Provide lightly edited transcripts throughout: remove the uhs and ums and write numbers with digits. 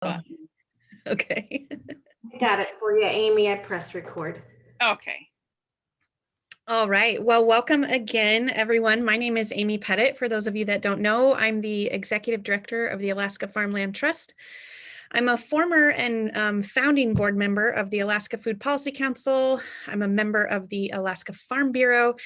Okay. I got it for you, Amy. I pressed record. Okay. All right. Well, welcome again, everyone. My name is Amy Pettit. For those of you that don't know, I'm the Executive Director of the Alaska Farmland Trust. I'm a former and founding board member of the Alaska Food Policy Council. I'm a member of the Alaska Farm Bureau,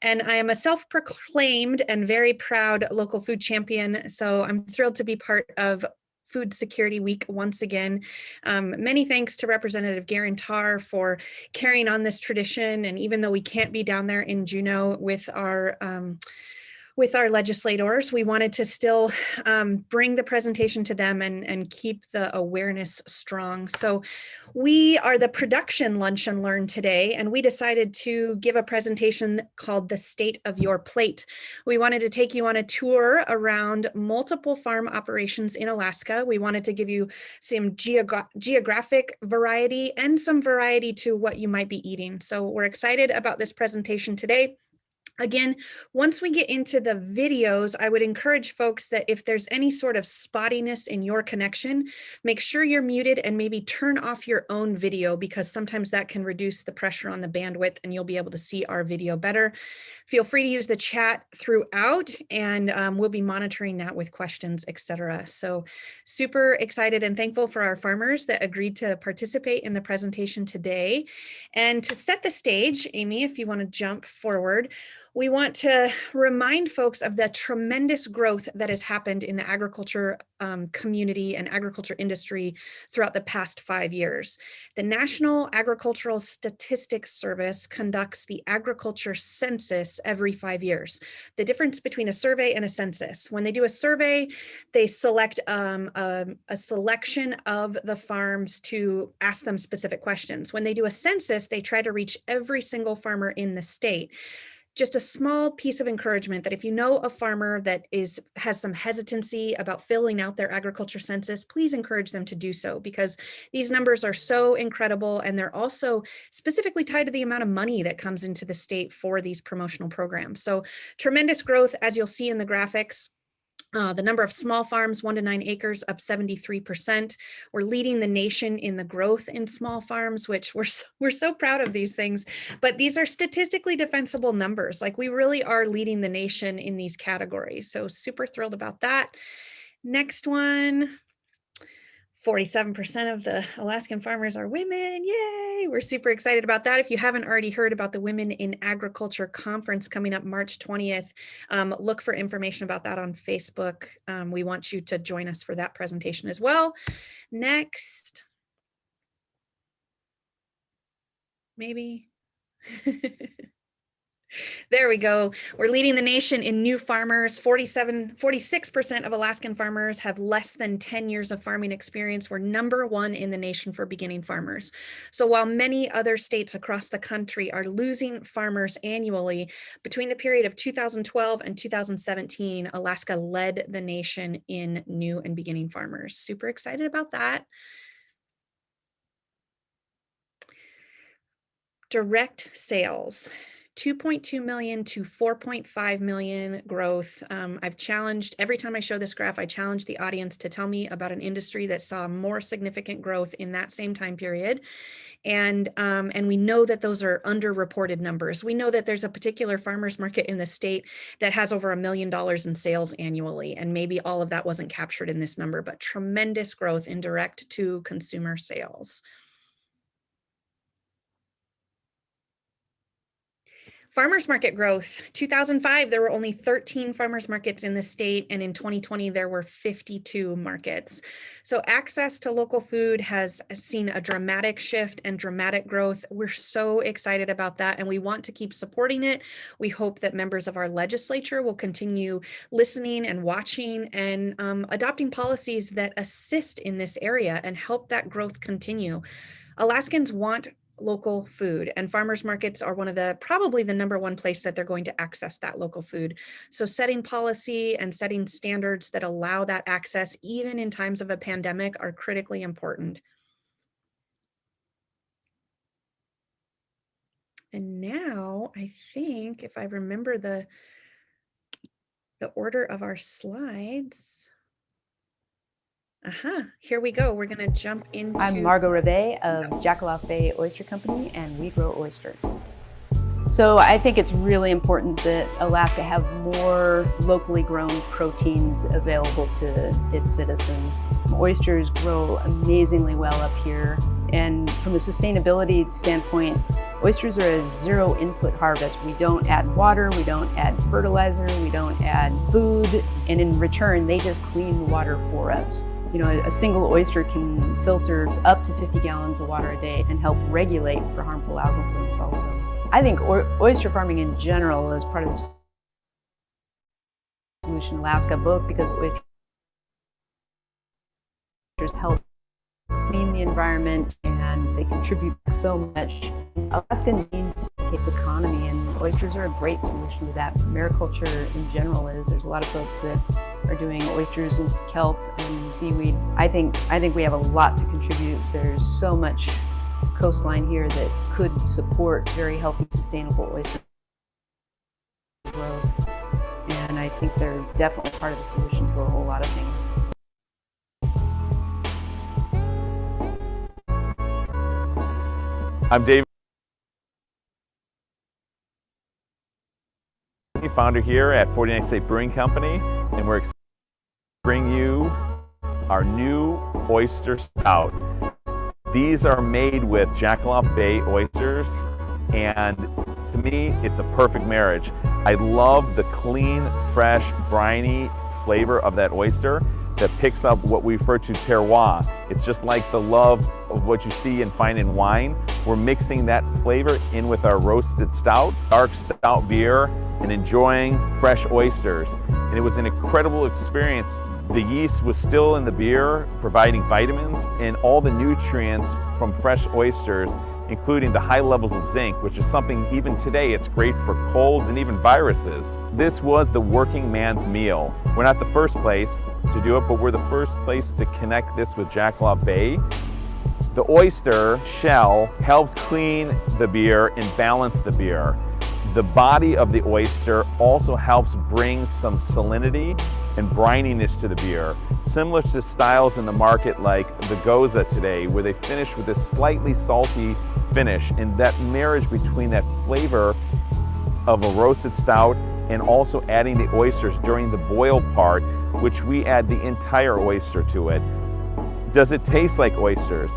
and I am a self-proclaimed and very proud local food champion. So I'm thrilled to be part of Food Security Week once again. Many thanks to Representative Guarantar for carrying on this tradition. And even though we can't be down there in Juneau with our legislators, we wanted to still bring the presentation to them and keep the awareness strong. So we are the production lunch and learn today, and we decided to give a presentation called The State of Your Plate. We wanted to take you on a tour around multiple farm operations in Alaska. We wanted to give you some geographic variety and some variety to what you might be eating. So we're excited about this presentation today. Again, once we get into the videos, I would encourage folks that if there's any sort of spottiness in your connection, make sure you're muted and maybe turn off your own video, because sometimes that can reduce the pressure on the bandwidth and you'll be able to see our video better. Feel free to use the chat throughout, and we'll be monitoring that with questions, etc. So super excited and thankful for our farmers that agreed to participate in the presentation today. And to set the stage, Amy, if you want to jump forward, we want to remind folks of the tremendous growth that has happened in the agriculture community and agriculture industry throughout the past 5 years. The National Agricultural Statistics Service conducts the agriculture census every 5 years. The difference between a survey and a census: when they do a survey, they select a selection of the farms to ask them specific questions. When they do a census, they try to reach every single farmer in the state. Just a small piece of encouragement that if you know a farmer that has some hesitancy about filling out their agriculture census, please encourage them to do so, because these numbers are so incredible, and they're also specifically tied to the amount of money that comes into the state for these promotional programs. So tremendous growth, as you'll see in the graphics. The number of small farms, 1 to 9 acres, up 73%. We're leading the nation in the growth in small farms, which we're so proud of these things. But these are statistically defensible numbers. Like, we really are leading the nation in these categories. So super thrilled about that. Next one. 47% of the Alaskan farmers are women. Yay! We're super excited about that. If you haven't already heard about the Women in Agriculture Conference coming up March 20th, look for information about that on Facebook. We want you to join us for that presentation as well. Next. Maybe. There we go. We're leading the nation in new farmers. 46% of Alaskan farmers have less than 10 years of farming experience. We're #1 in the nation for beginning farmers. So while many other states across the country are losing farmers annually, between the period of 2012 and 2017, Alaska led the nation in new and beginning farmers. Super excited about that. Direct sales. 2.2 million to 4.5 million growth. I've challenged, every time I show this graph, I challenge the audience to tell me about an industry that saw more significant growth in that same time period. And we know that those are underreported numbers. We know that there's a particular farmers market in the state that has over $1 million in sales annually, and maybe all of that wasn't captured in this number, but tremendous growth in direct to consumer sales. Farmers market growth. 2005, there were only 13 farmers markets in the state, and in 2020, there were 52 markets. So access to local food has seen a dramatic shift and dramatic growth. We're so excited about that, and we want to keep supporting it. We hope that members of our legislature will continue listening and watching and adopting policies that assist in this area and help that growth continue. Alaskans want local food, and farmers markets are probably the #1 place that they're going to access that local food. So setting policy and setting standards that allow that access, even in times of a pandemic, are critically important. And now I think, if I remember the order of our slides, Here we go. We're going to jump into... I'm Margot Rivet of Jakolof Bay Oyster Co, and we grow oysters. So I think it's really important that Alaska have more locally grown proteins available to its citizens. Oysters grow amazingly well up here, and from a sustainability standpoint, oysters are a zero input harvest. We don't add water, we don't add fertilizer, we don't add food, and in return they just clean the water for us. You know, a single oyster can filter up to 50 gallons of water a day and help regulate for harmful algal blooms also. I think oyster farming in general is part of the solution in Alaska, both because oysters help clean the environment and they contribute so much. Alaska needs its economy, and oysters are a great solution to that. Mariculture in general is. There's a lot of folks that are doing oysters and kelp and seaweed. I think we have a lot to contribute. There's so much coastline here that could support very healthy, sustainable oyster growth. And I think they're definitely part of the solution to a whole lot of things. I'm Dave, founder here at 49th State Brewing Company, and we're excited to bring you our new oyster stout. These are made with Jakolof Bay oysters, and to me, it's a perfect marriage. I love the clean, fresh, briny flavor of that oyster that picks up what we refer to terroir. It's just like the love of what you see and find in wine. We're mixing that flavor in with our roasted stout, dark stout beer, and enjoying fresh oysters. And it was an incredible experience. The yeast was still in the beer, providing vitamins and all the nutrients from fresh oysters, including the high levels of zinc, which is something even today it's great for colds and even viruses. This was the working man's meal. We're not the first place to do it, but we're the first place to connect this with Jakolof Bay. The oyster shell helps clean the beer and balance the beer. The body of the oyster also helps bring some salinity and brininess to the beer, similar to styles in the market like the Goza today, where they finish with this slightly salty finish, and that marriage between that flavor of a roasted stout and also adding the oysters during the boil part, which we add the entire oyster to it. Does it taste like oysters?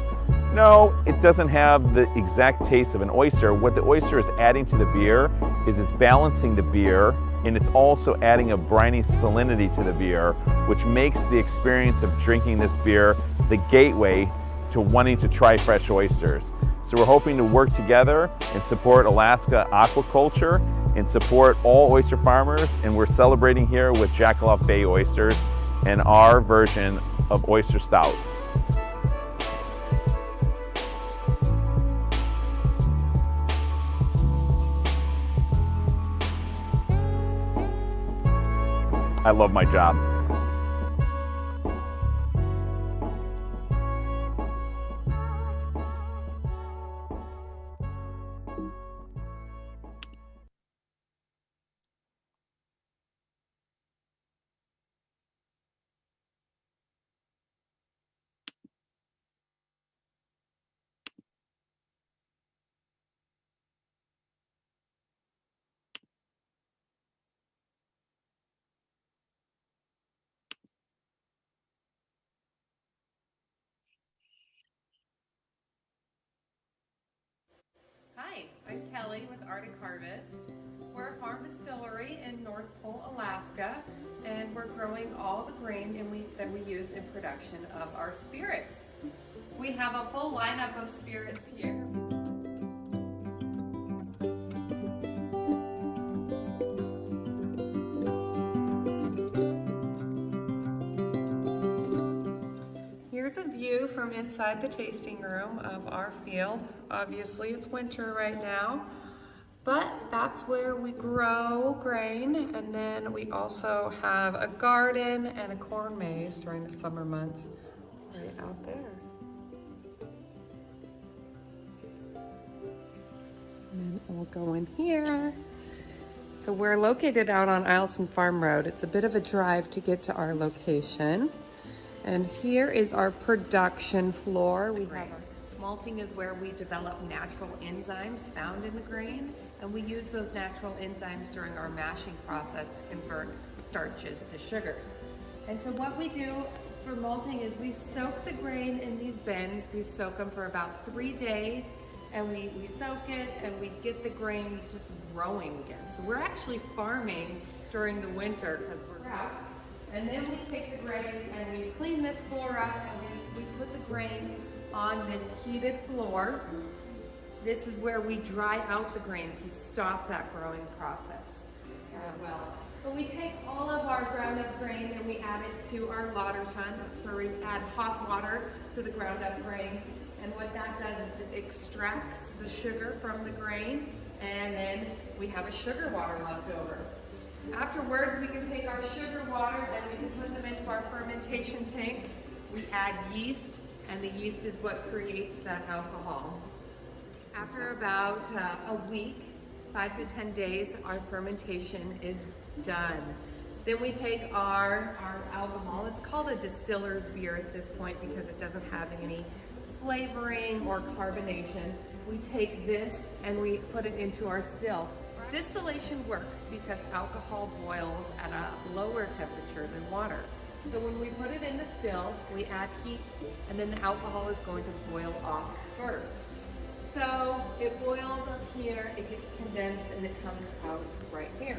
No, it doesn't have the exact taste of an oyster. What the oyster is adding to the beer is it's balancing the beer, and it's also adding a briny salinity to the beer, which makes the experience of drinking this beer the gateway to wanting to try fresh oysters. So we're hoping to work together and support Alaska aquaculture and support all oyster farmers, and we're celebrating here with Jakolof Bay Oysters and our version of oyster stout. I love my job. Hi, I'm Kelly with Arctic Harvest. We're a farm distillery in North Pole, Alaska, and we're growing all the grain that we use in production of our spirits. We have a full lineup of spirits here. Here's a view from inside the tasting room of our field. Obviously it's winter right now, but that's where we grow grain, and then we also have a garden and a corn maze during the summer months right out there. And then we'll go in here. So we're located out on Eielson Farm Road. It's a bit of a drive to get to our location. And here is our production floor. We have malting is where we develop natural enzymes found in the grain, and we use those natural enzymes during our mashing process to convert starches to sugars. And so what we do for malting is we soak the grain in these bins. We soak them for about 3 days, and we soak it and we get the grain just growing again. So we're actually farming during the winter because we're out. And then we take the grain and we clean this floor up, and we put the grain on this heated floor. This is where we dry out the grain to stop that growing process as well. But we take all of our ground up grain and we add it to our lauter tun. That's where we add hot water to the ground up grain. And what that does is it extracts the sugar from the grain, and then we have a sugar water left over. Afterwards, we can take our sugar water and we can put them into our fermentation tanks. We add yeast, and the yeast is what creates that alcohol. After about a week, 5 to 10 days, our fermentation is done. Then we take our alcohol. It's called a distiller's beer at this point because it doesn't have any flavoring or carbonation. We take this and we put it into our still. Distillation works because alcohol boils at a lower temperature than water. So when we put it in the still, we add heat, and then the alcohol is going to boil off first. So it boils up here, it gets condensed, and it comes out right here.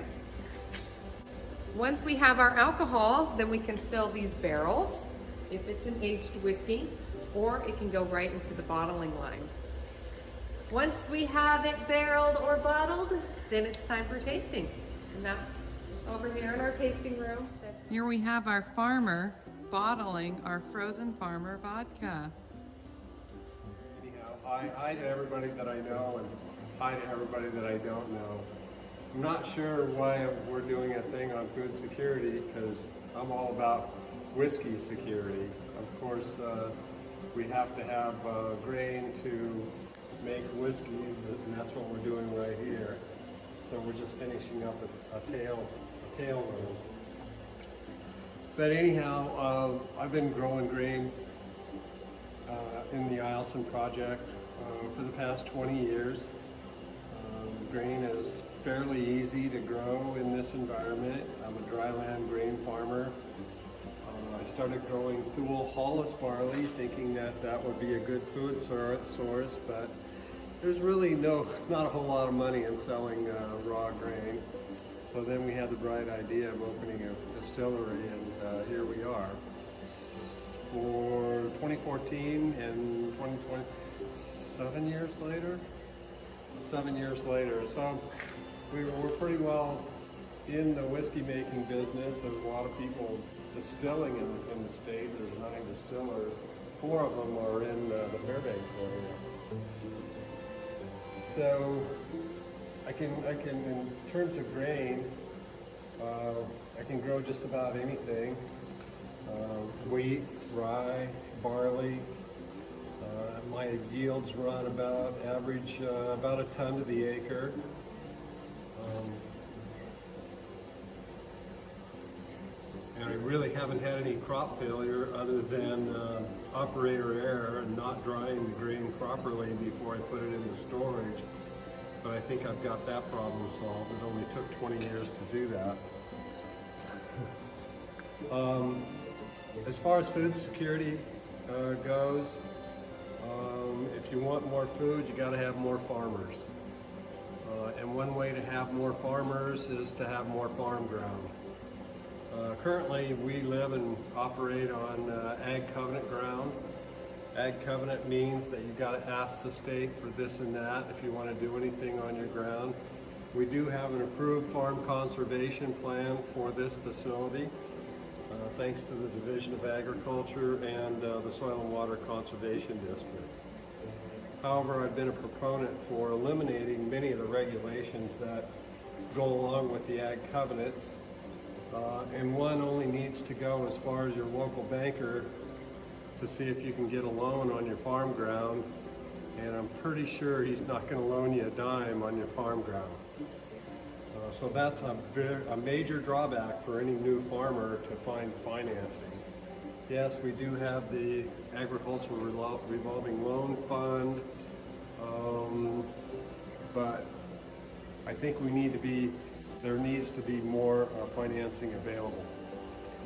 Once we have our alcohol, then we can fill these barrels, if it's an aged whiskey, or it can go right into the bottling line. Once we have it barreled or bottled, then it's time for tasting. And that's over here in our tasting room. Here we have our farmer bottling our frozen farmer vodka. Anyhow, hi to everybody that I know, and hi to everybody that I don't know. I'm not sure why we're doing a thing on food security, because I'm all about whiskey security. Of course, we have to have grain to make whiskey, and that's what we're doing right here. So we're just finishing up a tail room. But anyhow, I've been growing grain in the Alaskan project for the past 20 years. Grain is fairly easy to grow in this environment. I'm a dryland grain farmer. I started growing Thule Hollis barley, thinking that that would be a good food source, but there's really not a whole lot of money in selling raw grain. So then we had the bright idea of opening a distillery, and here we are. For 2014 and 2020, 7 years later? 7 years later. So we're pretty well in the whiskey making business. There's a lot of people distilling in the state. There's 9 distillers. 4 of them are in the Fairbanks area. So I can, in terms of grain, I can grow just about anything. Wheat, rye, barley. My yields run average about a ton to the acre. And I really haven't had any crop failure other than operator error and not drying the grain properly before I put it into storage. But I think I've got that problem solved. It only took 20 years to do that. As far as food security goes, if you want more food, you got to have more farmers. And one way to have more farmers is to have more farm ground. Currently, we live and operate on Ag Covenant ground. Ag Covenant means that you've got to ask the state for this and that if you want to do anything on your ground. We do have an approved farm conservation plan for this facility, thanks to the Division of Agriculture and the Soil and Water Conservation District. However, I've been a proponent for eliminating many of the regulations that go along with the Ag Covenants. And one only needs to go as far as your local banker to see if you can get a loan on your farm ground, and I'm pretty sure he's not going to loan you a dime on your farm ground. So that's a major drawback for any new farmer to find financing. Yes, we do have the agricultural revolving loan fund, but I think there needs to be more financing available.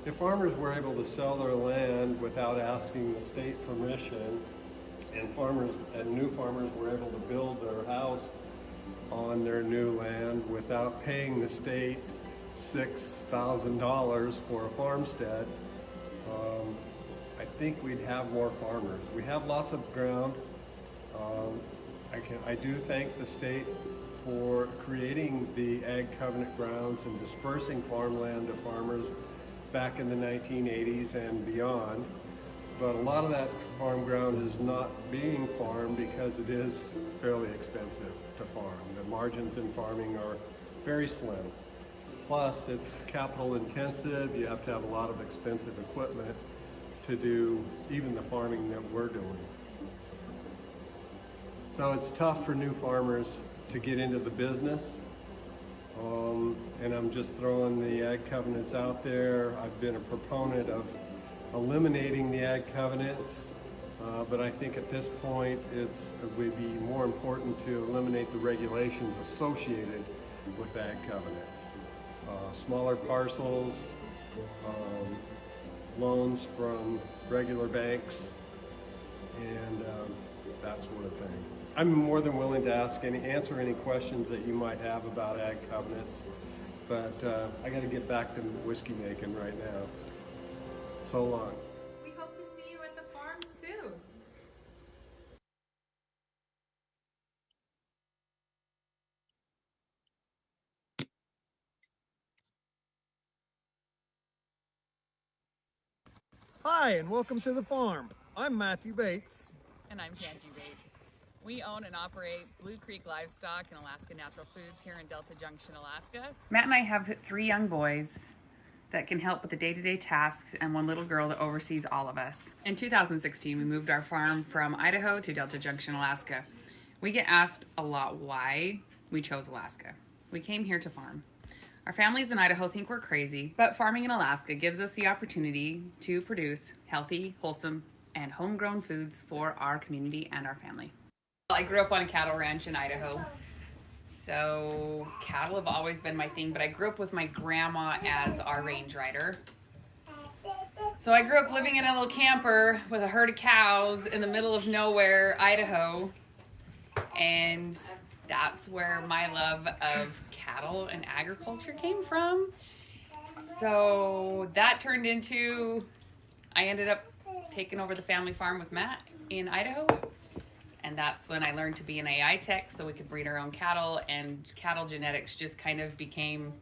If farmers were able to sell their land without asking the state permission, and new farmers were able to build their house on their new land without paying the state $6,000 for a farmstead, I think we'd have more farmers. We have lots of ground. I do thank the state for creating the Ag Covenant grounds and dispersing farmland to farmers back in the 1980s and beyond. But a lot of that farm ground is not being farmed because it is fairly expensive to farm. The margins in farming are very slim. Plus, it's capital intensive. You have to have a lot of expensive equipment to do even the farming that we're doing. So it's tough for new farmers to get into the business. And I'm just throwing the Ag Covenants out there. I've been a proponent of eliminating the Ag Covenants, but I think at this point it would be more important to eliminate the regulations associated with Ag Covenants. Smaller parcels, loans from regular banks, and that sort of thing. I'm more than willing to answer any questions that you might have about Ag Covenants, but I got to get back to whiskey making right now. So long. We hope to see you at the farm soon. Hi, and welcome to the farm. I'm Matthew Bates. And I'm Angie Bates. We own and operate Blue Creek Livestock and Alaska Natural Foods here in Delta Junction, Alaska. Matt and I have 3 young boys that can help with the day-to-day tasks and 1 little girl that oversees all of us. In 2016, we moved our farm from Idaho to Delta Junction, Alaska. We get asked a lot why we chose Alaska. We came here to farm. Our families in Idaho think we're crazy, but farming in Alaska gives us the opportunity to produce healthy, wholesome, and homegrown foods for our community and our family. I grew up on a cattle ranch in Idaho, so cattle have always been my thing, but I grew up with my grandma as our range rider. So I grew up living in a little camper with a herd of cows in the middle of nowhere, Idaho, and that's where my love of cattle and agriculture came from. So that turned into, I ended up taking over the family farm with Matt in Idaho. And that's when I learned to be an AI tech so we could breed our own cattle, and cattle genetics just kind of became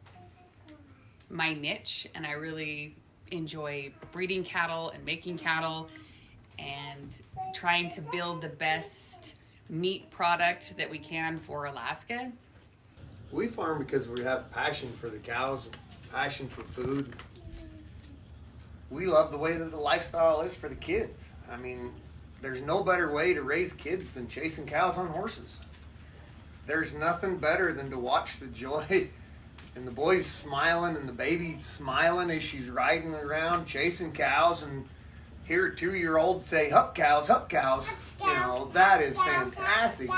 my niche. And I really enjoy breeding cattle and making cattle and trying to build the best meat product that we can for Alaska. We farm because we have passion for the cows, passion for food. We love the way that the lifestyle is for the kids. I mean, there's no better way to raise kids than chasing cows on horses. There's nothing better than to watch the joy and the boys smiling and the baby smiling as she's riding around chasing cows, and hear a 2-year-old say, "Hup cows, hup cows." You know, that is fantastic.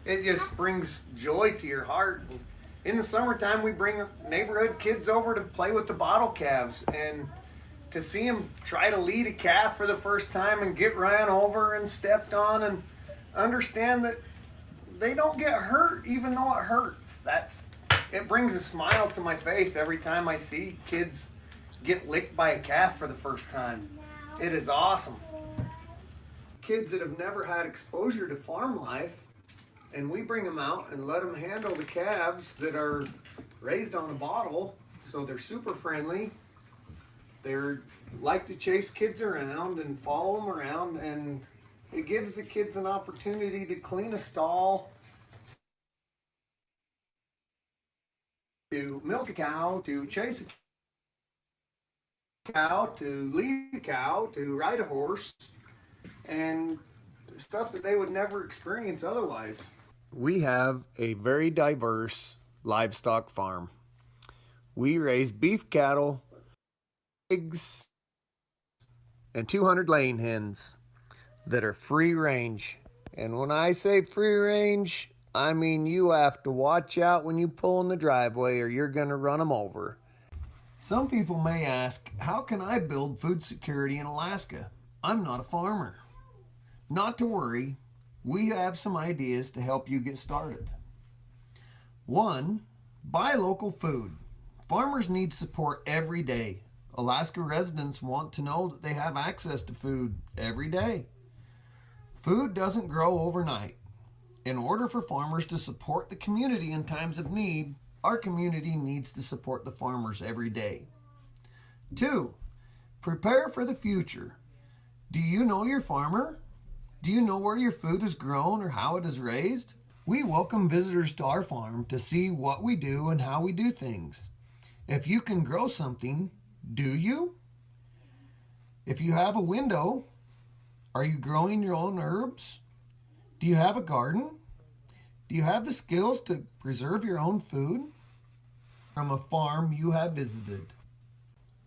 It just brings joy to your heart. In the summertime, we bring neighborhood kids over to play with the bottle calves, and to see them try to lead a calf for the first time and get ran over and stepped on, and understand that they don't get hurt even though it hurts. It brings a smile to my face every time I see kids get licked by a calf for the first time. It is awesome. Kids that have never had exposure to farm life, and we bring them out and let them handle the calves that are raised on a bottle, so they're super friendly. They're like to chase kids around and follow them around, and it gives the kids an opportunity to clean a stall, to milk a cow, to chase a cow, to lead a cow, to ride a horse, and stuff that they would never experience otherwise. We have a very diverse livestock farm. We raise beef cattle, pigs, and 200 laying hens that are free range. And when I say free range, I mean you have to watch out when you pull in the driveway or you're going to run them over. Some people may ask, how can I build food security in Alaska? I'm not a farmer. Not to worry, we have some ideas to help you get started. 1, buy local food. Farmers need support every day. Alaska residents want to know that they have access to food every day. Food doesn't grow overnight. In order for farmers to support the community in times of need, our community needs to support the farmers every day. 2, prepare for the future. Do you know your farmer? Do you know where your food is grown or how it is raised? We welcome visitors to our farm to see what we do and how we do things. If you can grow something, do you? If you have a window, are you growing your own herbs? Do you have a garden? Do you have the skills to preserve your own food from a farm you have visited?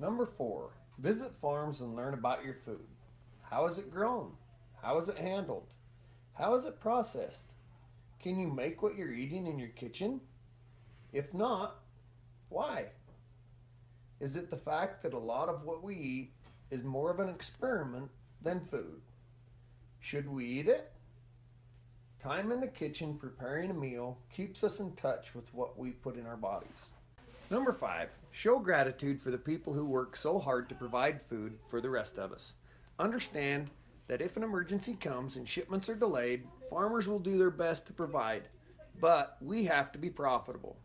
Number 4, visit farms and learn about your food. How is it grown? How is it handled? How is it processed? Can you make what you're eating in your kitchen? If not, why? Is it the fact that a lot of what we eat is more of an experiment than food? Should we eat it? Time in the kitchen preparing a meal keeps us in touch with what we put in our bodies. Number 5, show gratitude for the people who work so hard to provide food for the rest of us. Understand that if an emergency comes and shipments are delayed, farmers will do their best to provide, but we have to be profitable.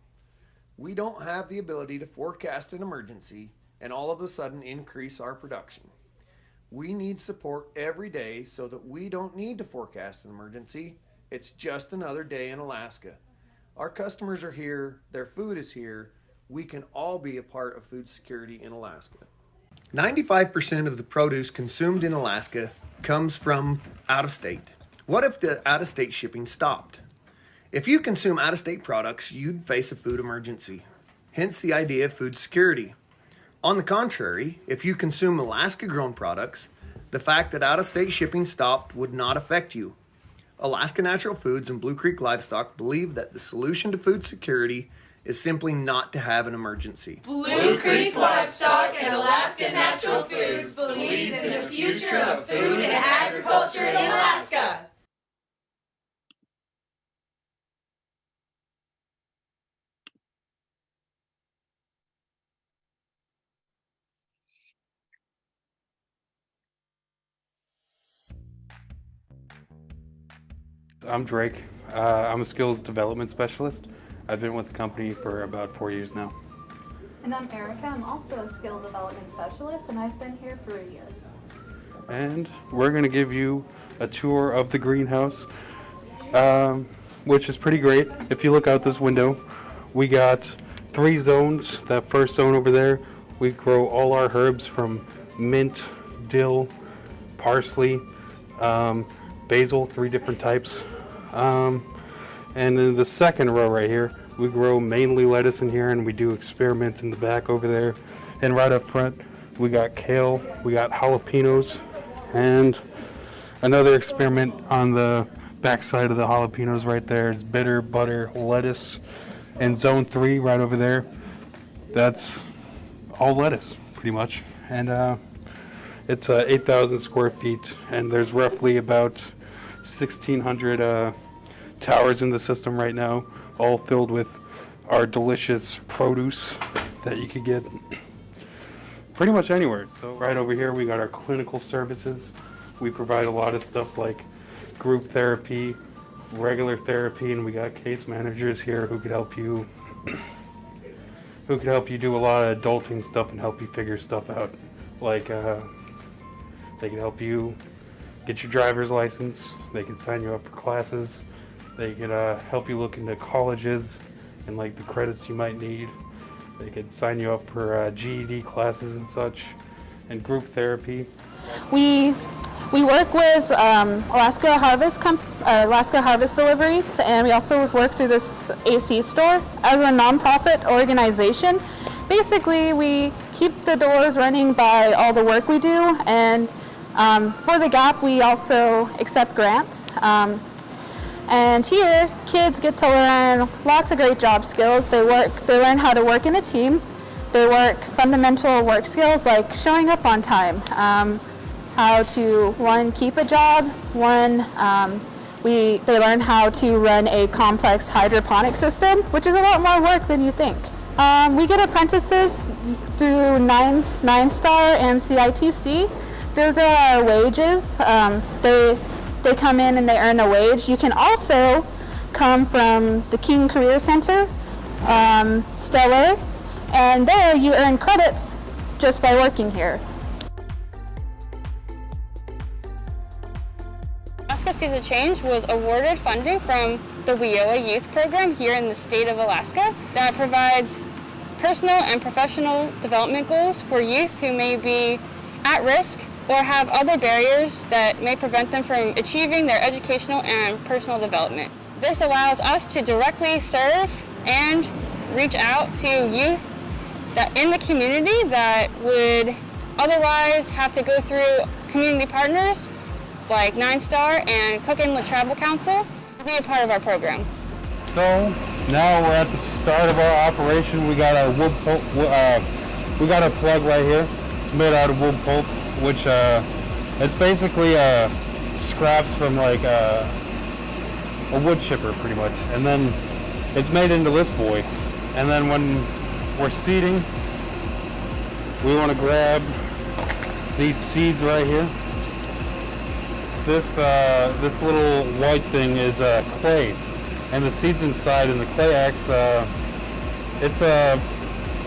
We don't have the ability to forecast an emergency and all of a sudden increase our production. We need support every day so that we don't need to forecast an emergency. It's just another day in Alaska. Our customers are here, their food is here. We can all be a part of food security in Alaska. 95% of the produce consumed in Alaska comes from out of state. What if the out of state shipping stopped? If you consume out of state products, you'd face a food emergency. Hence the idea of food security. On the contrary, if you consume Alaska grown products, the fact that out of state shipping stopped would not affect you. Alaska Natural Foods and Blue Creek Livestock believe that the solution to food security is simply not to have an emergency. Blue Creek Livestock and Alaska Natural Foods believes in the future of food and agriculture in Alaska. I'm Drake. I'm a skills development specialist. I've been with the company for about 4 years now. And I'm Erica. I'm also a skill development specialist, and I've been here for a year. And we're going to give you a tour of the greenhouse, which is pretty great. If you look out this window, we got 3 zones. That first zone over there, we grow all our herbs from mint, dill, parsley, basil, 3 different types. And in the second row right here, we grow mainly lettuce in here, and we do experiments in the back over there. And right up front, we got kale, we got jalapenos, and another experiment on the back side of the jalapenos right there is bitter butter lettuce. And zone 3 right over there, that's all lettuce pretty much. And it's 8,000 square feet, and there's roughly about 1,600 towers in the system right now, all filled with our delicious produce that you could get pretty much anywhere. So right over here we got our clinical services. We provide a lot of stuff like group therapy, regular therapy, and we got case managers here who could help you do a lot of adulting stuff and help you figure stuff out. Like they can help you get your driver's license, they can sign you up for classes, they could help you look into colleges and like the credits you might need. They could sign you up for GED classes and such, and group therapy. We work with Alaska Harvest Deliveries, and we also work through this AC store as a nonprofit organization. Basically, we keep the doors running by all the work we do, and For the GAP, we also accept grants. And here, kids get to learn lots of great job skills. They learn how to work in a team. They work fundamental work skills like showing up on time, how to, one, keep a job, they learn how to run a complex hydroponic system, which is a lot more work than you think. We get apprentices through 9-Star and CITC. Those are our wages. They come in and they earn a wage. You can also come from the King Career Center, Stellar, and there you earn credits just by working here. Alaska Seas of Change was awarded funding from the WIOA Youth Program here in the state of Alaska that provides personal and professional development goals for youth who may be at risk or have other barriers that may prevent them from achieving their educational and personal development. This allows us to directly serve and reach out to youth that in the community that would otherwise have to go through community partners like 9-Star and Cook Inlet Tribal Council to be a part of our program. So now we're at the start of our operation. We got our wood pulp. We got a plug right here. It's made out of wood pulp, which it's basically scraps from like a wood chipper, pretty much. And then it's made into this boy. And then when we're seeding, we want to grab these seeds right here. This little white thing is clay, and the seeds inside, and the clay acts. It's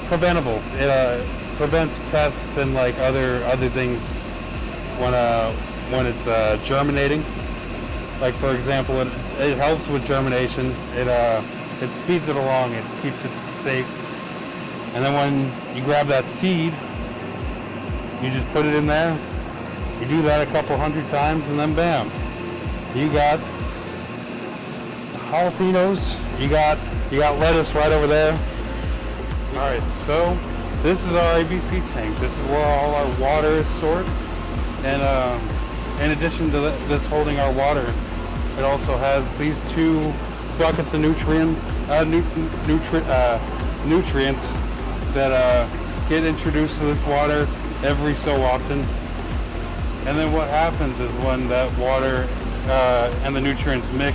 preventable. It prevents pests and like other things when it's germinating. Like for example, it helps with germination. It speeds it along. It keeps it safe. And then when you grab that seed, you just put it in there. You do that a couple hundred times, and then bam, you got jalapenos. You got lettuce right over there. All right, so this is our ABC tank. This is where all our water is stored, and in addition to this holding our water, it also has these 2 buckets of nutrients that get introduced to this water every so often. And then what happens is when that water and the nutrients mix,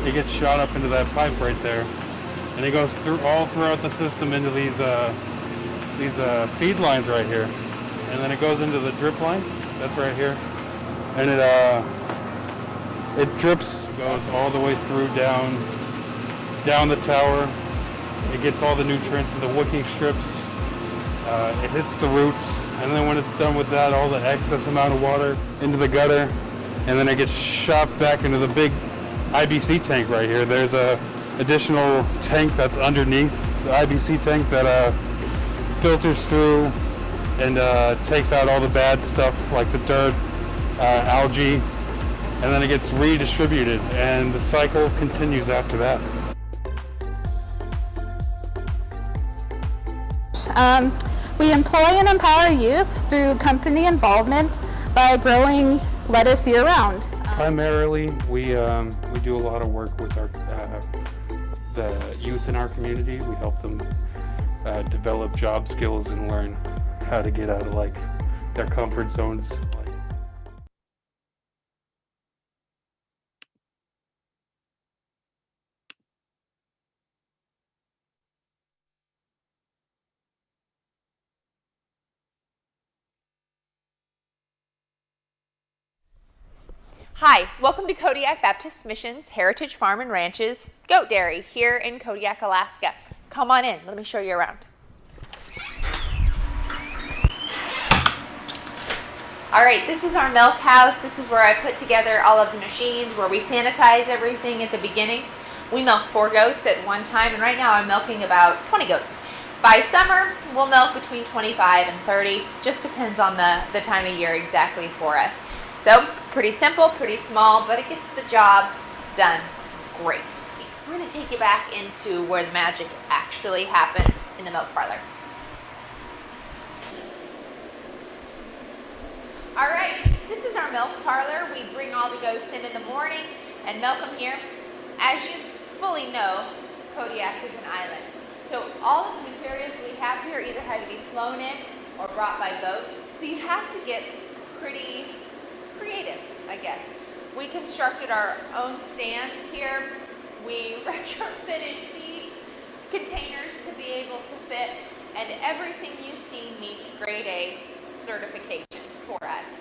it gets shot up into that pipe right there, and it goes all throughout the system into these feed lines right here, and then it goes into the drip line. That's right here, and it drips, goes all the way through down the tower. It gets all the nutrients in the wicking strips. It hits the roots. And then when it's done with that, all the excess amount of water into the gutter, and then it gets shot back into the big IBC tank right here. There's a additional tank that's underneath the IBC tank that filters through and takes out all the bad stuff like the dirt, algae, and then it gets redistributed, and the cycle continues after that. We employ and empower youth through company involvement by growing lettuce year-round. Primarily, we do a lot of work with the youth in our community. We help them develop job skills and learn how to get out of like their comfort zones. Hi, welcome to Kodiak Baptist Mission's Heritage Farm and Ranch's Goat Dairy here in Kodiak, Alaska. Come on in, let me show you around. All right, this is our milk house. This is where I put together all of the machines, where we sanitize everything at the beginning. We milk 4 goats at one time, and right now I'm milking about 20 goats. By summer, we'll milk between 25 and 30. Just depends on the time of year exactly for us. So pretty simple, pretty small, but it gets the job done great. We're going to take you back into where the magic actually happens in the milk parlor. All right, this is our milk parlor. We bring all the goats in the morning and milk them here. As you fully know, Kodiak is an island. So all of the materials we have here either had to be flown in or brought by boat. So you have to get pretty creative, I guess. We constructed our own stands here. We retrofitted feed containers to be able to fit, and everything you see meets grade A certifications for us.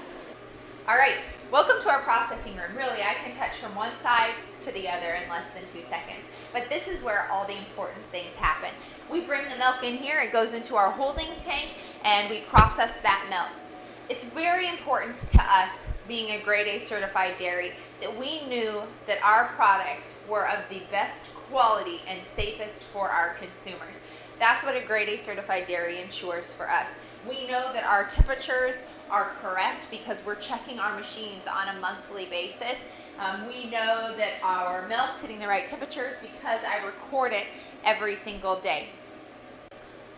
All right, welcome to our processing room. Really, I can touch from one side to the other in less than 2 seconds, but this is where all the important things happen. We bring the milk in here, it goes into our holding tank, and we process that milk. It's very important to us, being a grade A certified dairy, that we knew that our products were of the best quality and safest for our consumers. That's what a grade A certified dairy ensures for us. We know that our temperatures are correct because we're checking our machines on a monthly basis. We know that our milk's hitting the right temperatures because I record it every single day.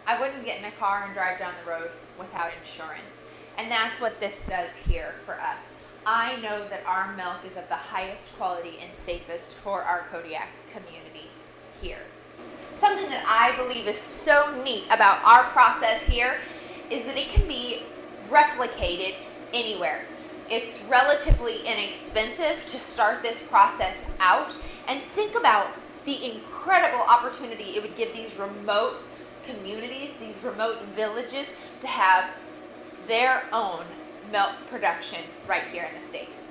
I wouldn't get in a car and drive down the road without insurance. And that's what this does here for us. I know that our milk is of the highest quality and safest for our Kodiak community here. Something that I believe is so neat about our process here is that it can be replicated anywhere. It's relatively inexpensive to start this process out, and think about the incredible opportunity it would give these remote communities, these remote villages, to have their own milk production right here in the state.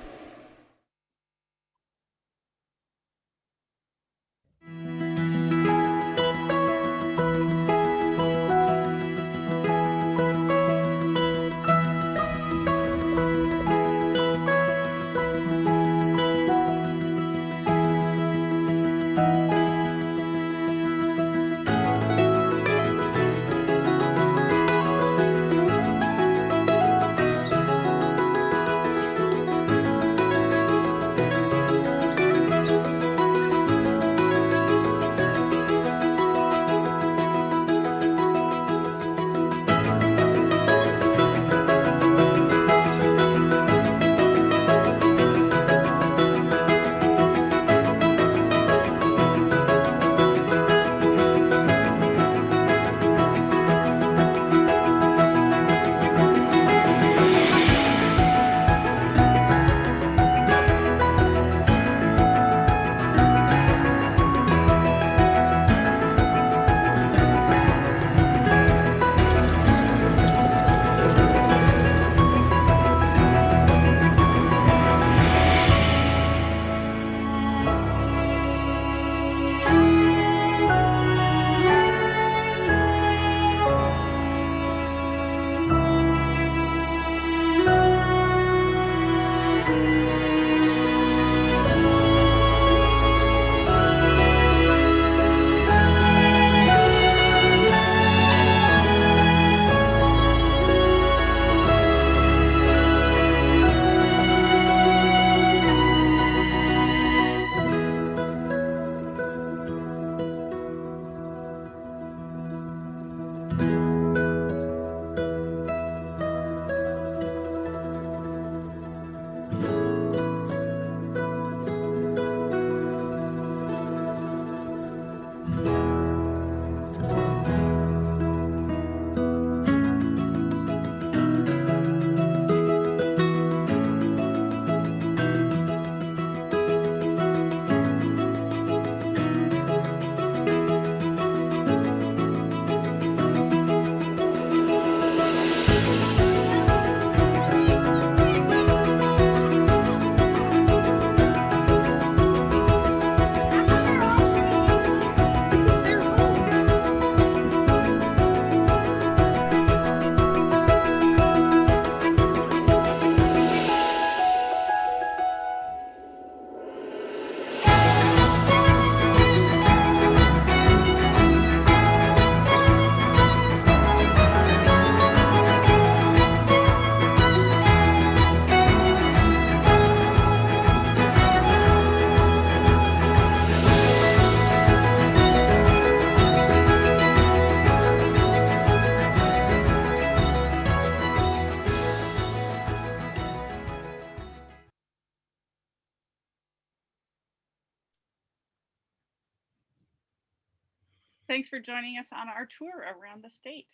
Thanks for joining us on our tour around the state.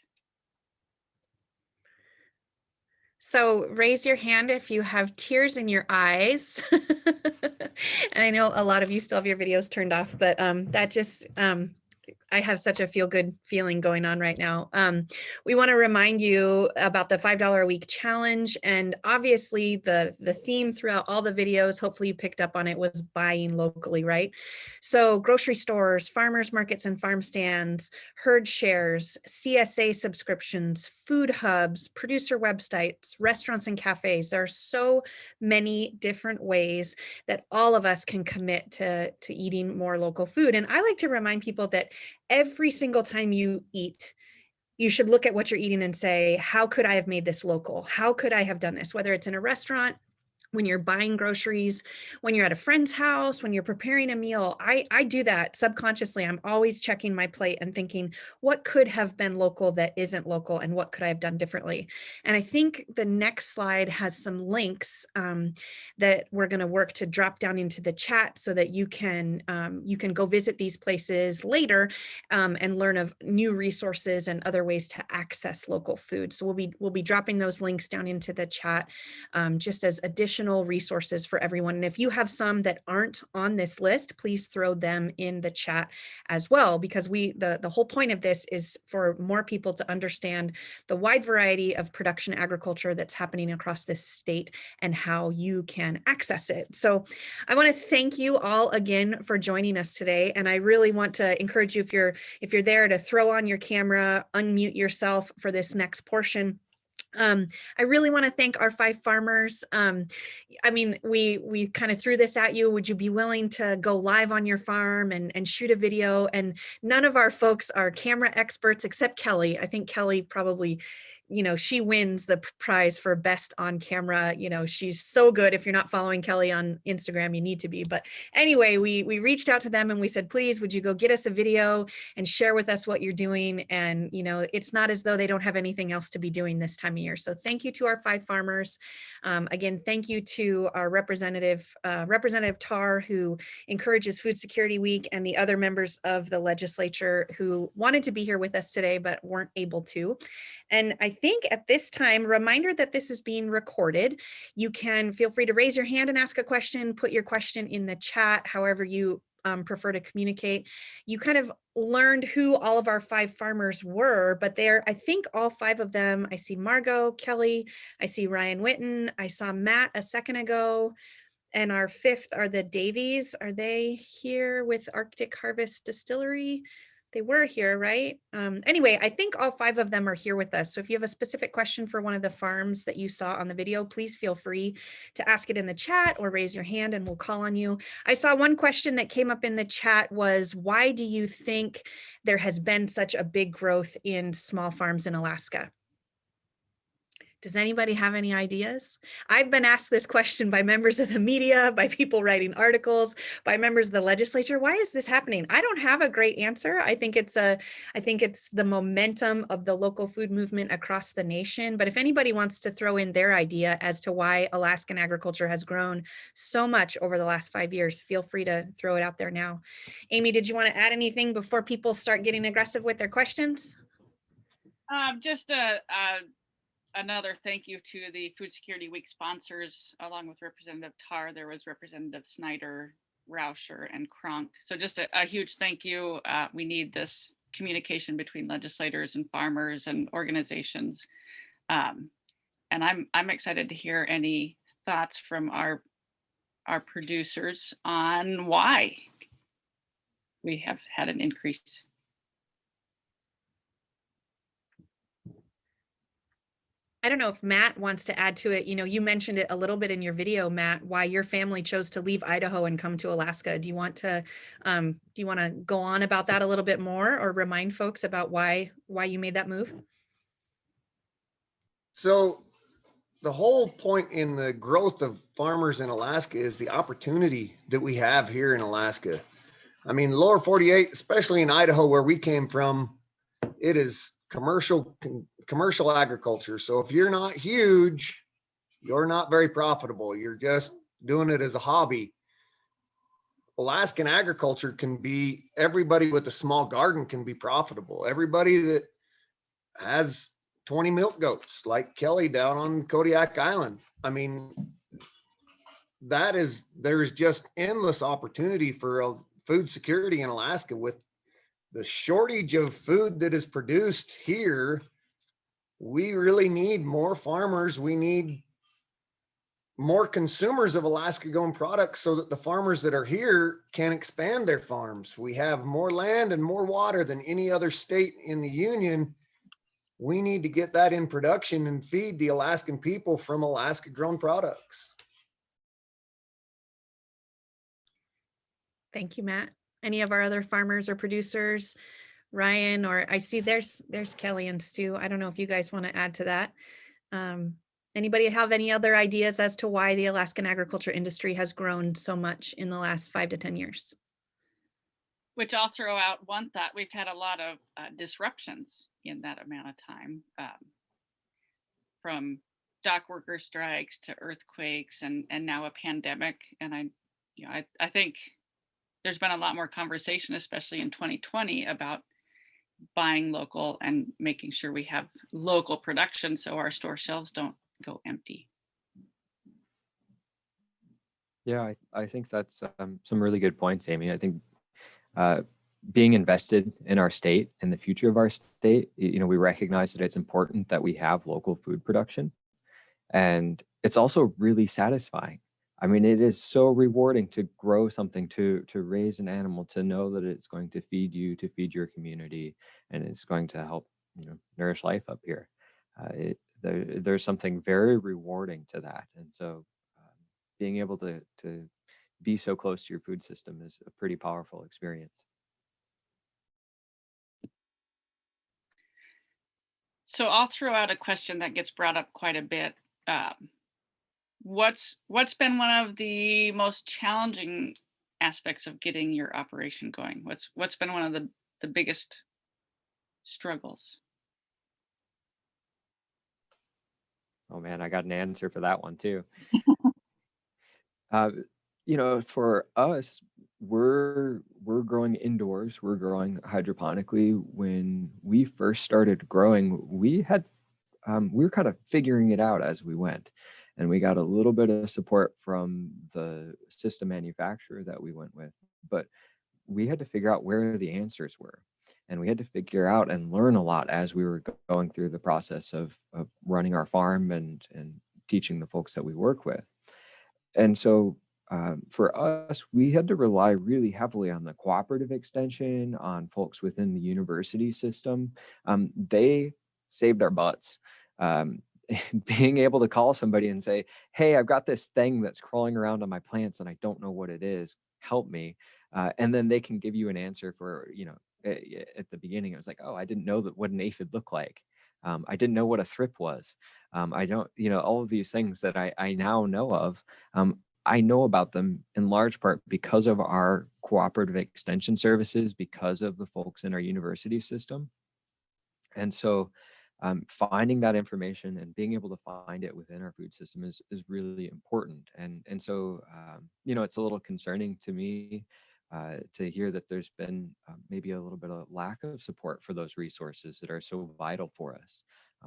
So raise your hand if you have tears in your eyes. And I know a lot of you still have your videos turned off, but that just, I have such a feel-good feeling going on right now. We want to remind you about the $5 a week challenge, and obviously the theme throughout all the videos, hopefully you picked up on it, was buying locally, right? So grocery stores, farmers markets and farm stands, herd shares, CSA subscriptions, food hubs, producer websites, restaurants and cafes. There are so many different ways that all of us can commit to eating more local food. And I like to remind people that every single time you eat, you should look at what you're eating and say, how could I have made this local? How could I have done this? Whether it's in a restaurant, when you're buying groceries, when you're at a friend's house, when you're preparing a meal, I do that subconsciously. I'm always checking my plate and thinking, what could have been local that isn't local, and what could I have done differently? And I think the next slide has some links that we're going to work to drop down into the chat so that you can go visit these places later and learn of new resources and other ways to access local food. So we'll be dropping those links down into the chat just as additional resources for everyone. And if you have some that aren't on this list, please throw them in the chat as well, because the whole point of this is for more people to understand the wide variety of production agriculture that's happening across this state and how you can access it. So I want to thank you all again for joining us today. And I really want to encourage you, if you're there, to throw on your camera, unmute yourself for this next portion. I really want to thank our 5 farmers. I mean, we kind of threw this at you. Would you be willing to go live on your farm and shoot a video? And none of our folks are camera experts except Kelly. I think Kelly probably, she wins the prize for best on camera. She's so good. If you're not following Kelly on Instagram, you need to be. But anyway, we reached out to them and we said, please, would you go get us a video and share with us what you're doing? And, it's not as though they don't have anything else to be doing this time of year. So thank you to our 5 farmers. Again, thank you to our Representative Tar, who encourages Food Security Week, and the other members of the legislature who wanted to be here with us today, but weren't able to. And I think at this time, reminder that this is being recorded. You can feel free to raise your hand and ask a question, put your question in the chat, however you prefer to communicate. You kind of learned who all of our 5 farmers were, but I think all 5 of them, I see Margot, Kelly, I see Ryan Witten, I saw Matt a second ago, and our 5th are the Davies. Are they here with Arctic Harvest Distillery? They were here, right? Anyway, I think all 5 of them are here with us. So if you have a specific question for one of the farms that you saw on the video, please feel free to ask it in the chat or raise your hand and we'll call on you. I saw one question that came up in the chat was, why do you think there has been such a big growth in small farms in Alaska? Does anybody have any ideas? I've been asked this question by members of the media, by people writing articles, by members of the legislature. Why is this happening? I don't have a great answer. I think it's the momentum of the local food movement across the nation. But if anybody wants to throw in their idea as to why Alaskan agriculture has grown so much over the last 5 years, feel free to throw it out there now. Amy, did you want to add anything before people start getting aggressive with their questions? Just another thank you to the Food Security Week sponsors, along with Representative Tar. There was Representative Snyder, Rauscher, and Kronk. So just a huge thank you. We need this communication between legislators and farmers and organizations. And I'm excited to hear any thoughts from our producers on why we have had an increase. I don't know if Matt wants to add to it. You mentioned it a little bit in your video, Matt, why your family chose to leave Idaho and come to Alaska. Do you want to go on about that a little bit more, or remind folks about why you made that move? So the whole point in the growth of farmers in Alaska is the opportunity that we have here in Alaska. I mean, lower 48, especially in Idaho, where we came from, it is commercial agriculture. So if you're not huge, you're not very profitable. You're just doing it as a hobby. Alaskan agriculture can be, everybody with a small garden can be profitable. Everybody that has 20 milk goats like Kelly down on Kodiak Island. I mean, there's just endless opportunity for food security in Alaska. With the shortage of food that is produced here, we really need more farmers. We need more consumers of Alaska grown products so that the farmers that are here can expand their farms. We have more land and more water than any other state in the union. We need to get that in production and feed the Alaskan people from Alaska grown products. Thank you, Matt. Any of our other farmers or producers, Ryan, or I see there's Kelly and Stu. I don't know if you guys want to add to that. Anybody have any other ideas as to why the Alaskan agriculture industry has grown so much in the last 5 to 10 years? Which I'll throw out one thought. We've had a lot of disruptions in that amount of time, from dock worker strikes to earthquakes and now a pandemic. And I think there's been a lot more conversation, especially in 2020, about buying local and making sure we have local production so our store shelves don't go empty. Yeah, I think that's some really good points, Amy. I think being invested in our state and the future of our state, we recognize that it's important that we have local food production. And it's also really satisfying. I mean, it is so rewarding to grow something, to raise an animal, to know that it's going to feed you, to feed your community, and it's going to help, nourish life up here. There's something very rewarding to that. And so being able to be so close to your food system is a pretty powerful experience. So I'll throw out a question that gets brought up quite a bit. What's been one of the most challenging aspects of getting your operation going? What's been one of the biggest struggles? Oh man, I got an answer for that one too. For us, we're growing indoors, we're growing hydroponically. When we first started growing, we were kind of figuring it out as we went. And we got a little bit of support from the system manufacturer that we went with, but we had to figure out where the answers were. And we had to figure out and learn a lot as we were going through the process of running our farm and teaching the folks that we work with. And so for us, we had to rely really heavily on the cooperative extension, on folks within the university system. They saved our butts. Being able to call somebody and say, hey, I've got this thing that's crawling around on my plants and I don't know what it is, help me. And then they can give you an answer for, at the beginning, it was like, oh, I didn't know what an aphid looked like. I didn't know what a thrip was. I don't, all of these things that I now know of, I know about them in large part because of our cooperative extension services, because of the folks in our university system. And so finding that information and being able to find it within our food system is really important. And so, it's a little concerning to me to hear that there's been maybe a little bit of lack of support for those resources that are so vital for us.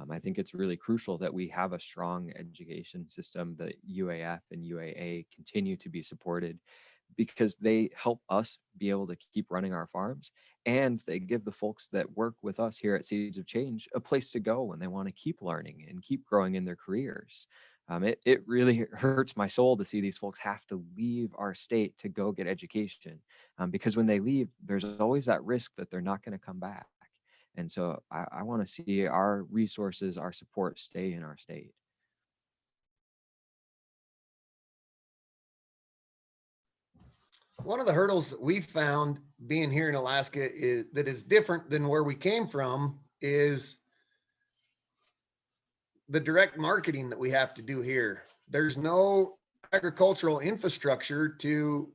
I think it's really crucial that we have a strong education system, that UAF and UAA continue to be supported, because they help us be able to keep running our farms, and they give the folks that work with us here at Seeds of Change a place to go when they want to keep learning and keep growing in their careers. It really hurts my soul to see these folks have to leave our state to go get education, because when they leave, there's always that risk that they're not going to come back. And so I want to see our resources, our support stay in our state. One of the hurdles that we found being here in Alaska that is different than where we came from is the direct marketing that we have to do here. There's no agricultural infrastructure to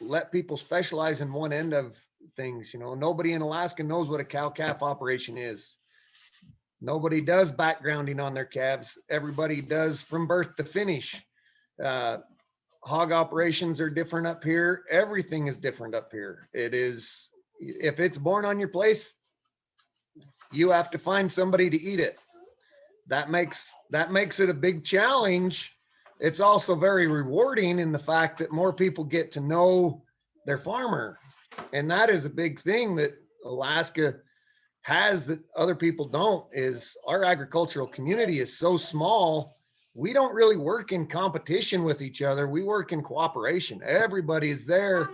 let people specialize in one end of things. Nobody in Alaska knows what a cow-calf operation is. Nobody does backgrounding on their calves. Everybody does from birth to finish. hog operations are different up here. Everything is different up here. It is, if it's born on your place, you have to find somebody to eat it. That makes it a big challenge. It's also very rewarding in the fact that more people get to know their farmer. And that is a big thing that Alaska has that other people don't, is our agricultural community is so small. We don't really work in competition with each other. We work in cooperation. Everybody is there.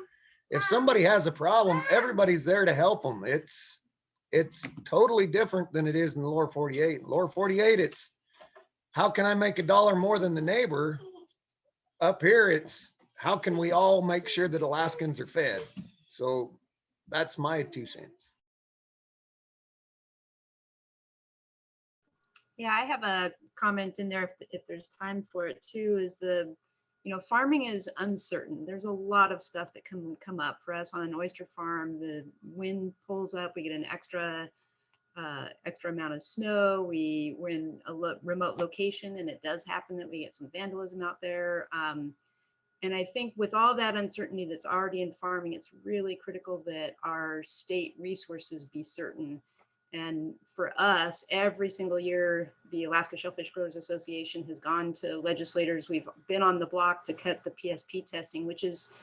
If somebody has a problem, everybody's there to help them. It's totally different than it is in the lower 48. Lower 48, it's how can I make $1 more than the neighbor? Up here, it's how can we all make sure that Alaskans are fed? So that's my 2 cents. Yeah, I have a comment in there if there's time for it too, is farming is uncertain. There's a lot of stuff that can come up for us on an oyster farm. The wind pulls up, we get an extra amount of snow. We're in a remote location, and it does happen that we get some vandalism out there. And I think with all that uncertainty that's already in farming, it's really critical that our state resources be certain. And for us, every single year, the Alaska Shellfish Growers Association has gone to legislators. We've been on the block to cut the PSP testing, which is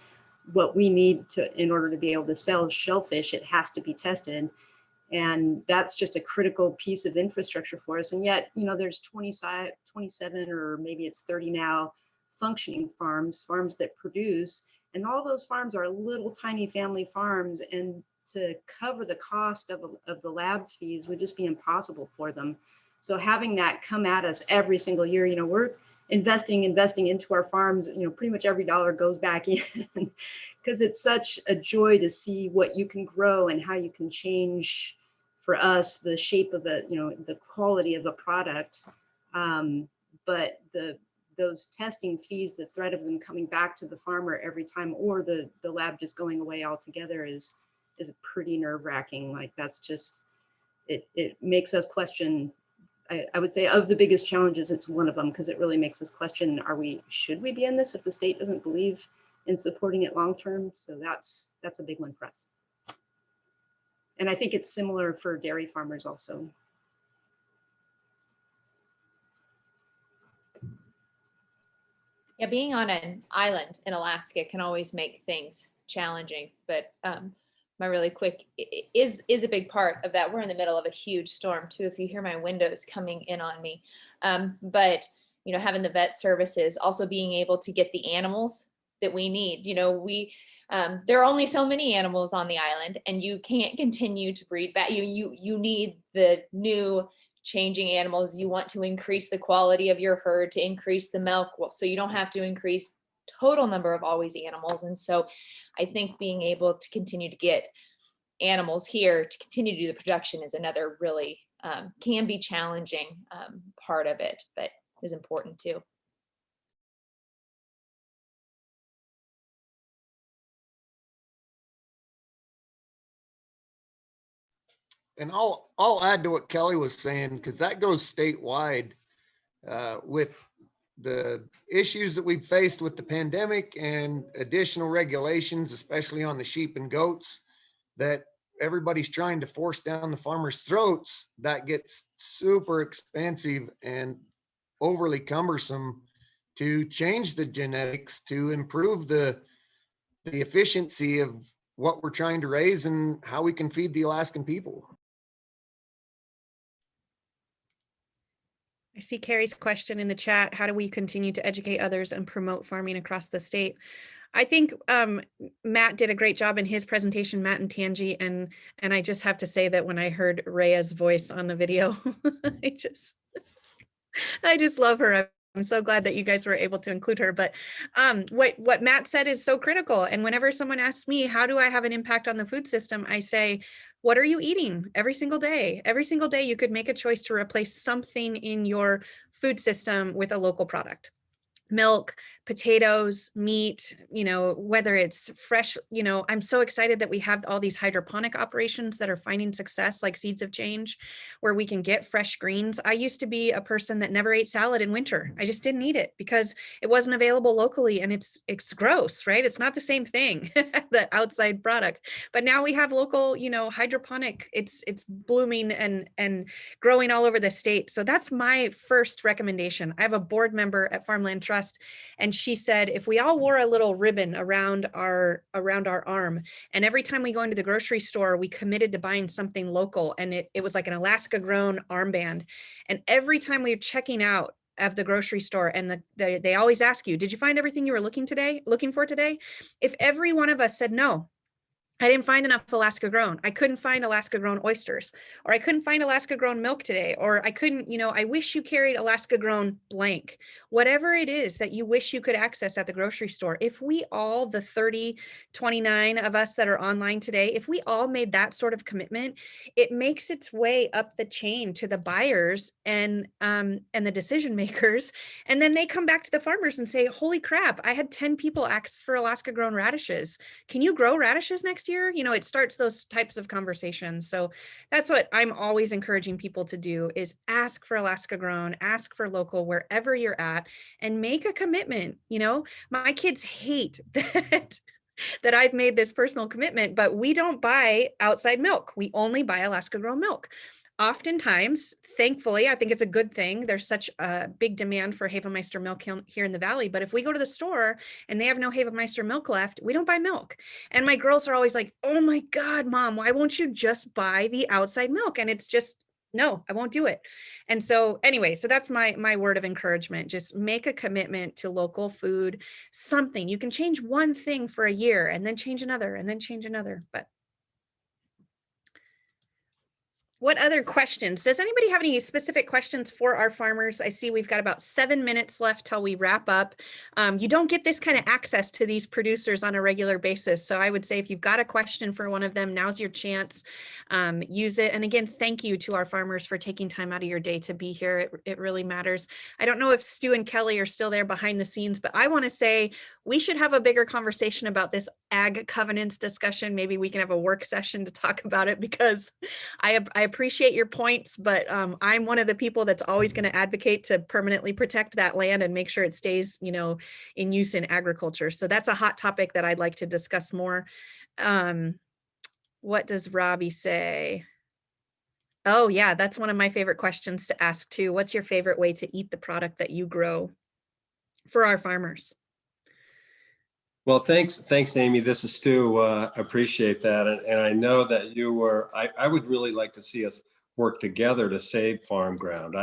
what we need in order to be able to sell shellfish. It has to be tested. And that's just a critical piece of infrastructure for us. And yet, there's 27 or maybe it's 30 now functioning farms that produce. And all those farms are little tiny family farms. And to cover the cost of the lab fees would just be impossible for them. So having that come at us every single year, we're investing into our farms, pretty much every dollar goes back in because it's such a joy to see what you can grow and how you can change for us the shape of the quality of a product. But those testing fees, the threat of them coming back to the farmer every time, or the lab just going away altogether is pretty nerve-wracking. Like that's just, it makes us question. I would say of the biggest challenges, it's one of them, because it really makes us question, should we be in this if the state doesn't believe in supporting it long-term? So that's a big one for us. And I think it's similar for dairy farmers also. Yeah, being on an island in Alaska can always make things challenging, but my really quick is a big part of that. We're in the middle of a huge storm too, if you hear my windows coming in on me. But having the vet services, also being able to get the animals that we need. There are only so many animals on the island, and you can't continue to breed back. You need the new changing animals. You want to increase the quality of your herd to increase the milk, so you don't have to increase total number of always animals. And so I think being able to continue to get animals here to continue to do the production is another really can be challenging part of it, but is important too. And I'll add to what Kelly was saying, because that goes statewide with the issues that we've faced with the pandemic and additional regulations, especially on the sheep and goats, that everybody's trying to force down the farmers' throats. That gets super expensive and overly cumbersome to change the genetics, to improve the efficiency of what we're trying to raise and how we can feed the Alaskan people. I see Carrie's question in the chat. How do we continue to educate others and promote farming across the state? I think Matt did a great job in his presentation, Matt and Tangi, and I just have to say that when I heard Rhea's voice on the video, I just love her. I'm so glad that you guys were able to include her. But what Matt said is so critical. And whenever someone asks me, how do I have an impact on the food system? I say, what are you eating every single day? Every single day you could make a choice to replace something in your food system with a local product. Milk, potatoes, meat, whether it's fresh, I'm so excited that we have all these hydroponic operations that are finding success, like Seeds of Change, where we can get fresh greens. I used to be a person that never ate salad in winter. I just didn't eat it because it wasn't available locally, and it's gross, right? It's not the same thing, the outside product. But now we have local, hydroponic, it's blooming and growing all over the state. So that's my first recommendation. I have a board member at Farmland Trust, and she said, if we all wore a little ribbon around our arm, and every time we go into the grocery store, we committed to buying something local, and it was like an Alaska grown armband. And every time we were checking out of the grocery store, and they always ask you, did you find everything you were looking for today? If every one of us said, no, I didn't find enough Alaska grown. I couldn't find Alaska grown oysters, or I couldn't find Alaska grown milk today, or I couldn't, I wish you carried Alaska grown blank, whatever it is that you wish you could access at the grocery store. If we all, the 29 of us that are online today, if we all made that sort of commitment, it makes its way up the chain to the buyers and the decision makers. And then they come back to the farmers and say, holy crap, I had 10 people ask for Alaska grown radishes. Can you grow radishes next year? It starts those types of conversations. So that's what I'm always encouraging people to do, is ask for Alaska grown, ask for local wherever you're at, and make a commitment. My kids hate that I've made this personal commitment, but we don't buy outside milk. We only buy Alaska grown milk. Oftentimes, thankfully, I think it's a good thing. There's such a big demand for Hefeweizen milk here in the Valley. But if we go to the store and they have no Hefeweizen milk left, we don't buy milk. And my girls are always like, oh my God, Mom, why won't you just buy the outside milk? And it's just, no, I won't do it. And so anyway, so that's my word of encouragement. Just make a commitment to local food, something. You can change one thing for a year and then change another and then change another. But what other questions? Does anybody have any specific questions for our farmers? I see we've got about 7 minutes left till we wrap up. You don't get this kind of access to these producers on a regular basis. So I would say if you've got a question for one of them, now's your chance. Use it. And again, thank you to our farmers for taking time out of your day to be here. It really matters. I don't know if Stu and Kelly are still there behind the scenes, but I want to say we should have a bigger conversation about this ag covenants discussion. Maybe we can have a work session to talk about it, because I appreciate your points, but I'm one of the people that's always going to advocate to permanently protect that land and make sure it stays, in use in agriculture. So that's a hot topic that I'd like to discuss more. What does Robbie say? Oh yeah, that's one of my favorite questions to ask too. What's your favorite way to eat the product that you grow for our farmers? Well, thanks, Amy. This is Stu. Appreciate that. And I know that you were, I would really like to see us work together to save farm ground.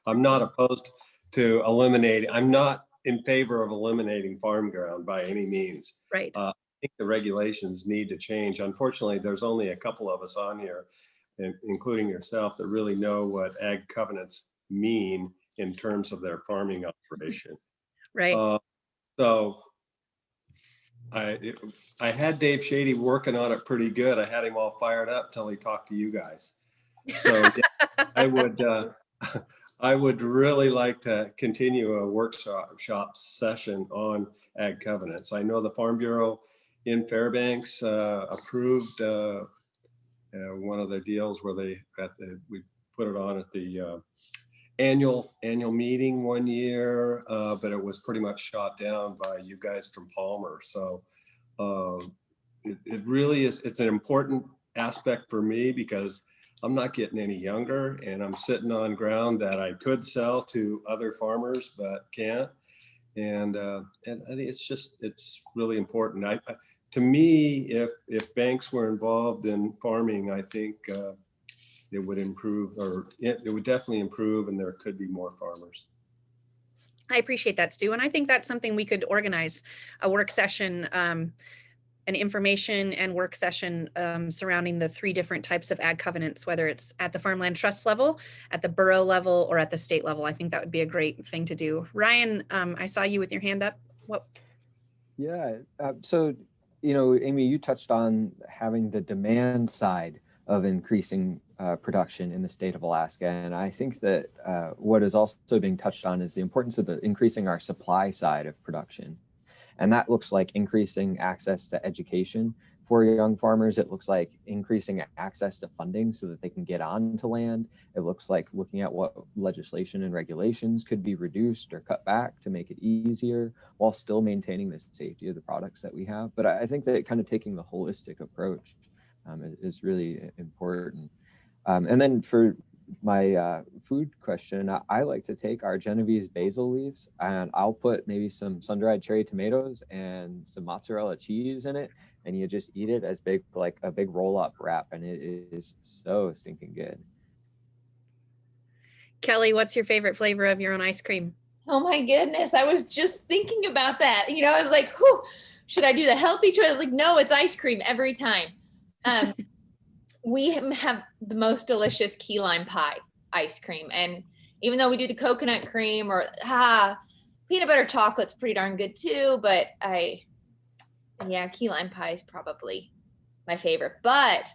I'm not opposed to I'm not in favor of eliminating farm ground by any means. Right. I think the regulations need to change. Unfortunately, there's only a couple of us on here, including yourself, that really know what ag covenants mean in terms of their farming operation. Right. So I had Dave Shady working on it pretty good. I had him all fired up till he talked to you guys. So yeah, I would really like to continue a workshop session on ag covenants. I know the Farm Bureau in Fairbanks approved one of their deals where we put it on at the annual meeting one year, but it was pretty much shot down by you guys from Palmer. So it really is, it's an important aspect for me, because I'm not getting any younger and I'm sitting on ground that I could sell to other farmers but can't. And I think it's really important. To me, if banks were involved in farming, I think it would improve, or it would definitely improve, and there could be more farmers. I appreciate that, Stu. And I think that's something we could organize, a work session, an information and work session surrounding the 3 different types of ag covenants, whether it's at the Farmland Trust level, at the borough level, or at the state level. I think that would be a great thing to do. Ryan, I saw you with your hand up. What? Yeah, so, Amy, you touched on having the demand side of increasing production in the state of Alaska. And I think that what is also being touched on is the importance of increasing our supply side of production. And that looks like increasing access to education for young farmers. It looks like increasing access to funding so that they can get onto land. It looks like looking at what legislation and regulations could be reduced or cut back to make it easier while still maintaining the safety of the products that we have. But I think that kind of taking the holistic approach is really important. And then for my food question, I like to take our Genovese basil leaves and I'll put maybe some sun-dried cherry tomatoes and some mozzarella cheese in it, and you just eat it as big, like a big roll-up wrap, and it is so stinking good. Kelly, what's your favorite flavor of your own ice cream? Oh my goodness, I was just thinking about that. You know, I was like, whew, should I do the healthy choice? I was like, no, it's ice cream every time. We have the most delicious key lime pie ice cream. And even though we do the coconut cream or peanut butter chocolate's pretty darn good too, but key lime pie is probably my favorite. But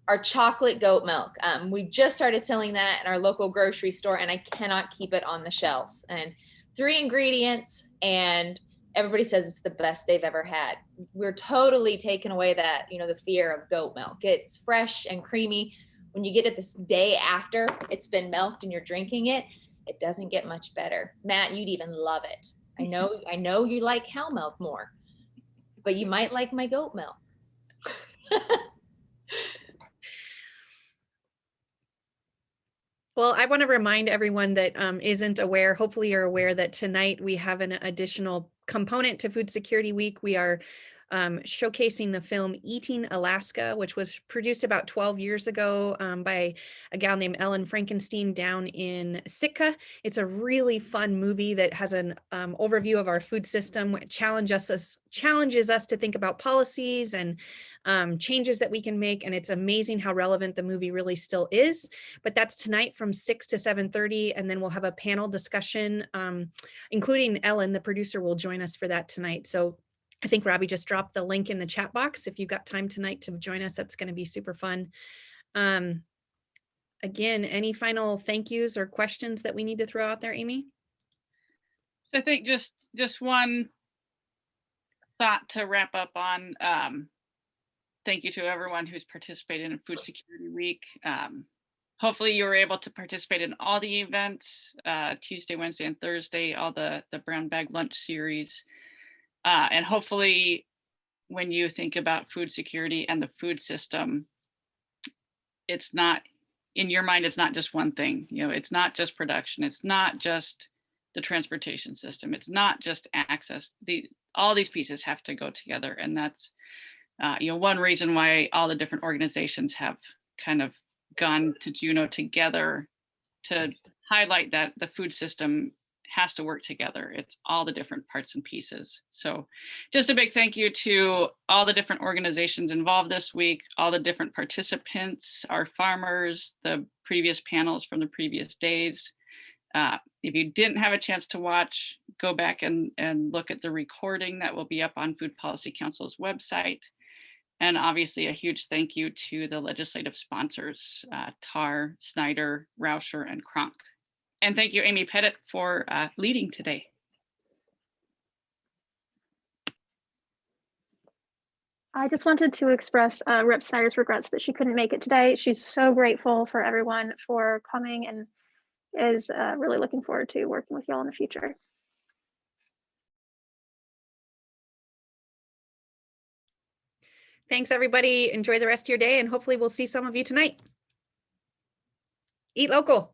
our chocolate goat milk, we just started selling that in our local grocery store, and I cannot keep it on the shelves. And 3 ingredients, and everybody says it's the best they've ever had. We're totally taking away that, the fear of goat milk. It's fresh and creamy. When you get it this day after it's been milked and you're drinking it, it doesn't get much better. Matt, you'd even love it. I know you like cow milk more, but you might like my goat milk. Well, I want to remind everyone that isn't aware, hopefully you're aware that tonight we have an additional component to Food Security Week. We are showcasing the film Eating Alaska, which was produced about 12 years ago by a gal named Ellen Frankenstein down in Sitka. It's a really fun movie that has an overview of our food system, which challenges us to think about policies and changes that we can make. And it's amazing how relevant the movie really still is. But that's tonight from 6 to 7:30. And then we'll have a panel discussion, including Ellen, the producer, will join us for that tonight. So I think Robbie just dropped the link in the chat box. If you've got time tonight to join us, that's going to be super fun. Again, any final thank yous or questions that we need to throw out there, Amy? I think just one thought to wrap up on. Thank you to everyone who's participated in Food Security Week. Hopefully you were able to participate in all the events, Tuesday, Wednesday, and Thursday, all the brown bag lunch series. And hopefully when you think about food security and the food system, it's not, in your mind, it's not just one thing. It's not just production. It's not just the transportation system. It's not just access. All these pieces have to go together. And that's, one reason why all the different organizations have kind of gone to Juneau together to highlight that the food system has to work together. It's all the different parts and pieces. So just a big thank you to all the different organizations involved this week, all the different participants, our farmers, the previous panels from the previous days. If you didn't have a chance to watch, go back and look at the recording that will be up on Food Policy Council's website. And obviously a huge thank you to the legislative sponsors, TAR, Snyder, Rauscher, and Kronk. And thank you, Amy Pettit, for leading today. I just wanted to express Rep. Snyder's regrets that she couldn't make it today. She's so grateful for everyone for coming and is really looking forward to working with y'all in the future. Thanks, everybody. Enjoy the rest of your day, and hopefully we'll see some of you tonight. Eat local.